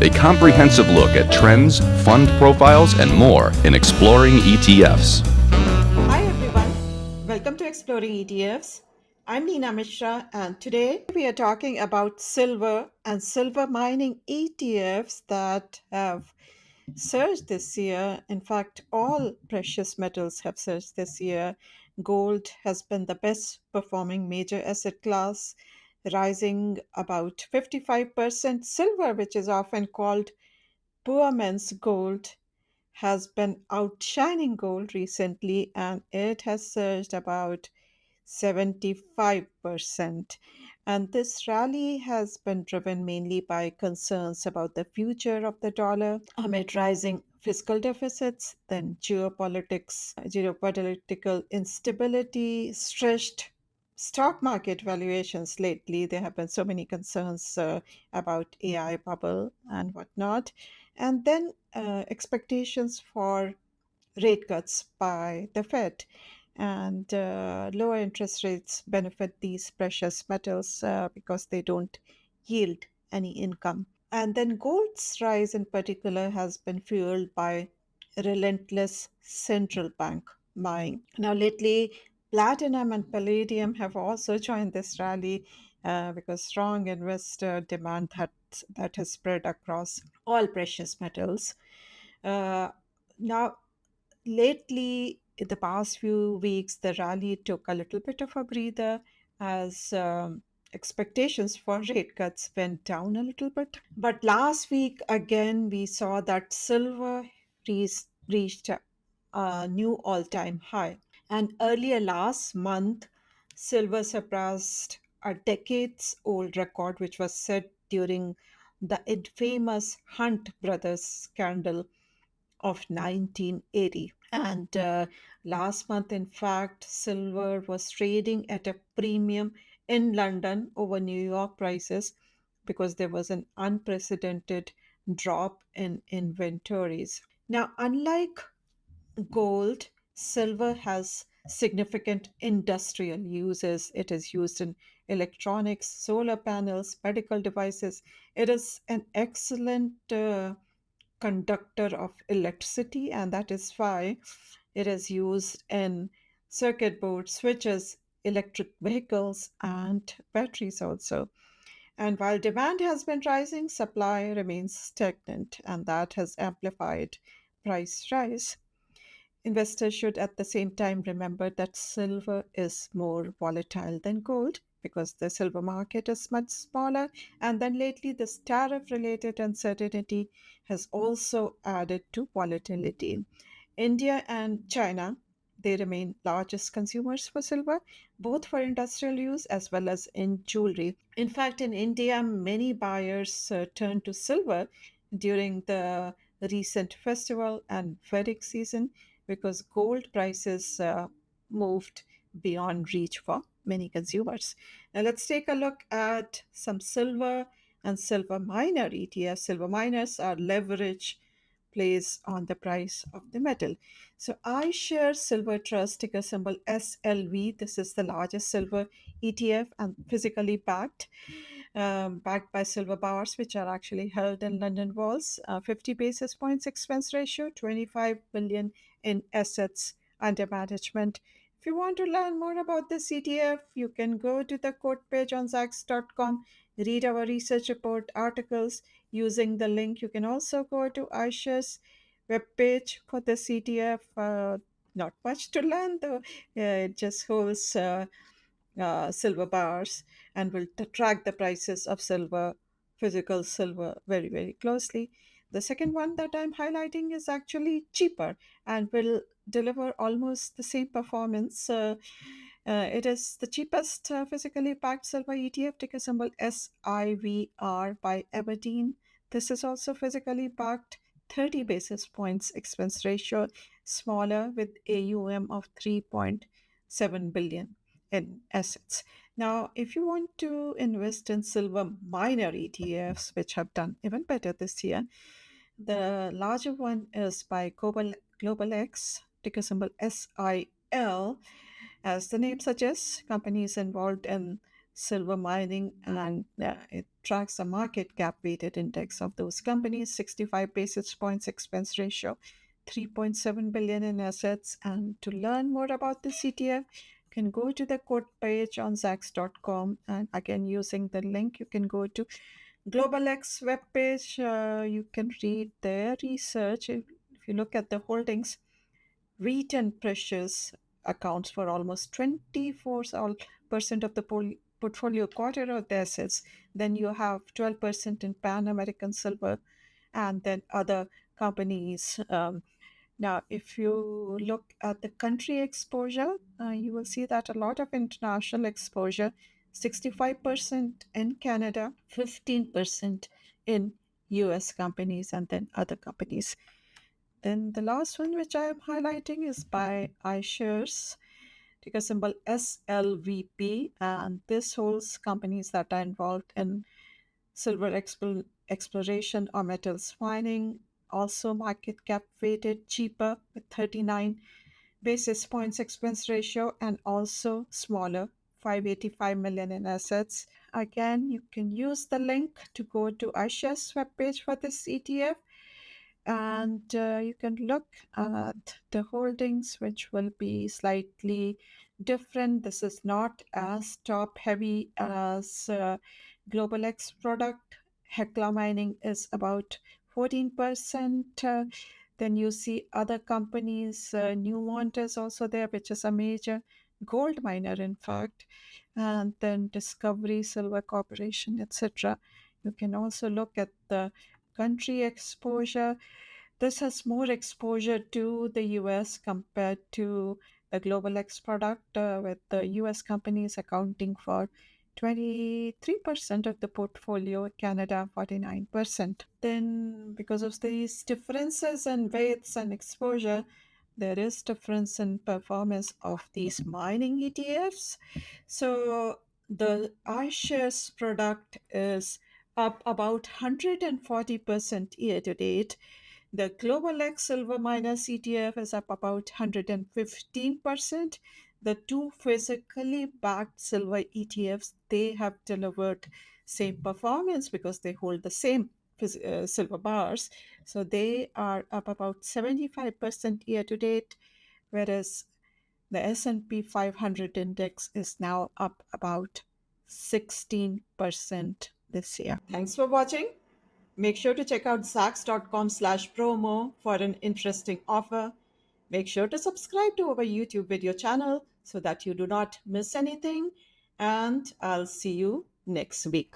a comprehensive look at trends, fund profiles, and more in Exploring ETFs. Hi everyone, welcome to Exploring ETFs. I'm Neena Mishra, and today we are talking about silver and silver mining ETFs that have surged this year. In fact, all precious metals have surged this year. Gold has been the best performing major asset class, rising about 55%. Silver, which is often called poor man's gold, has been outshining gold recently and it has surged about 75%. And this rally has been driven mainly by concerns about the future of the dollar amid rising fiscal deficits, then geopolitical instability, stressed stock market valuations lately. There have been so many concerns about AI bubble and whatnot. And then expectations for rate cuts by the Fed. And lower interest rates benefit these precious metals because they don't yield any income. And then gold's rise in particular has been fueled by relentless central bank buying. Now, lately, platinum and palladium have also joined this rally because strong investor demand that has spread across all precious metals. Uh, Now, lately, in the past few weeks, the rally took a little bit of a breather as expectations for rate cuts went down a little bit. But last week, again, we saw that silver reached a new all time high. And earlier last month, silver surpassed a decades old record, which was set during the infamous Hunt brothers scandal of 1980. And last month, in fact, silver was trading at a premium in London over New York prices because there was an unprecedented drop in inventories. Now, unlike gold, silver has significant industrial uses. It is used in electronics, solar panels, medical devices. It is an excellent conductor of electricity, and that is why it is used in circuit boards, switches, electric vehicles, and batteries also. And while demand has been rising, supply remains stagnant, and that has amplified price rise. Investors should at the same time remember that silver is more volatile than gold because the silver market is much smaller. And then lately, this tariff related uncertainty has also added to volatility. India and China, they remain largest consumers for silver, both for industrial use as well as in jewelry. In fact, in India, many buyers turn to silver during the recent festival and Vedic season because gold prices moved beyond reach for many consumers. Now, let's take a look at some silver and silver miner ETFs. Silver miners are leverage plays on the price of the metal. So iShares Silver Trust, ticker symbol SLV. This is the largest silver ETF and physically backed by silver bars, which are actually held in London vaults. 50 basis points expense ratio, 25 billion in assets under management. If you want to learn more about this ETF, you can go to the quote page on Zacks.com, read our research report articles using the link. You can also go to iShares webpage for the ETF. Not much to learn though. It just holds silver bars and will track the prices of silver, physical silver, very, very closely. The second one that I'm highlighting is actually cheaper and will deliver almost the same performance. It is the cheapest physically packed silver ETF, ticker symbol SIVR by Aberdeen. This is also physically packed, 30 basis points expense ratio, smaller with AUM of 3.7 billion in assets. Now, if you want to invest in silver miner ETFs, which have done even better this year, the larger one is by Global X, ticker symbol SIL. As the name suggests, companies involved in silver mining, and it tracks the market cap weighted index of those companies, 65 basis points expense ratio, 3.7 billion in assets. And to learn more about this ETF, you can go to the quote page on zacks.com, and again using the link you can go to GlobalX webpage. You can read their research. If you look at the holdings, wheat and precious accounts for almost 24% of the portfolio, quarter of the assets. Then you have 12% in Pan American Silver, and then other companies. Now, if you look at the country exposure, you will see that a lot of international exposure, 65% in Canada, 15% in US companies, and then other companies. Then the last one, which I am highlighting, is by iShares, ticker symbol SLVP, and this holds companies that are involved in silver exploration or metals mining. Also, market cap weighted cheaper with 39 basis points expense ratio, and also smaller, 585 million in assets. Again, you can use the link to go to iShares webpage for this ETF, and you can look at the holdings, which will be slightly different. This is not as top heavy as Global X product. Hecla Mining is about 14%. Then you see other companies, Newmont is also there, which is a major gold miner, in fact, and then Discovery Silver Corporation, etc. You can also look at the country exposure. This has more exposure to the US compared to the Global X product, with the US companies accounting for 23% of the portfolio, Canada 49%. Then, because of these differences in weights and exposure, there is difference in performance of these mining ETFs. So the iShares product is up about 140% year to date. The Global X Silver Miners ETF is up about 115%. The two physically backed silver ETFs, they have delivered same performance because they hold the same silver bars. So they are up about 75% year to date, whereas the S&P 500 index is now up about 16% this year. Thanks for watching. Make sure to check out zax.com/promo for an interesting offer. Make sure to subscribe to our YouTube video channel so that you do not miss anything. And I'll see you next week.